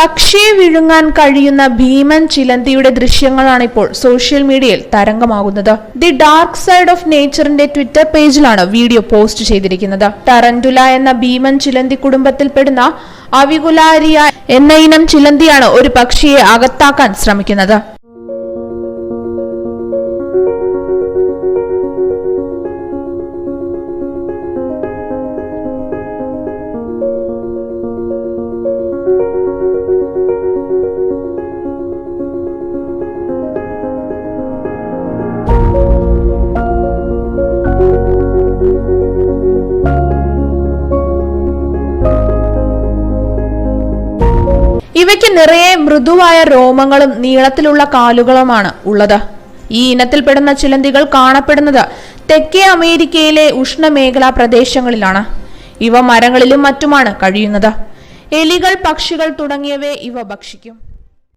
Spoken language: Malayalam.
പക്ഷിയെ വിഴുങ്ങാൻ കഴിയുന്ന ഭീമൻ ചിലന്തിയുടെ ദൃശ്യങ്ങളാണ് ഇപ്പോൾ സോഷ്യൽ മീഡിയയിൽ തരംഗമാകുന്നത്. ദി ഡാർക്ക് സൈഡ് ഓഫ് നേച്ചറിന്റെ ട്വിറ്റർ പേജിലാണ് വീഡിയോ പോസ്റ്റ് ചെയ്തിരിക്കുന്നത്. ടറന്റുല എന്ന ഭീമൻ ചിലന്തി കുടുംബത്തിൽപ്പെടുന്ന അവികുലാരിയ എന്ന ഇനം ചിലന്തിയാണ് ഒരു പക്ഷിയെ അകത്താക്കാൻ ശ്രമിക്കുന്നത്. ഇവയ്ക്ക് നിറയെ മൃദുവായ രോമങ്ങളും നീളത്തിലുള്ള കാലുകളുമാണ് ഉള്ളത്. ഈ ഇനത്തിൽപ്പെടുന്ന ചിലന്തികൾ കാണപ്പെടുന്നത് തെക്കേ അമേരിക്കയിലെ ഉഷ്ണമേഖലാ പ്രദേശങ്ങളിലാണ്. ഇവ മരങ്ങളിലും മറ്റുമാണ് കഴിയുന്നത്. എലികൾ, പക്ഷികൾ തുടങ്ങിയവയെ ഇവ ഭക്ഷിക്കും.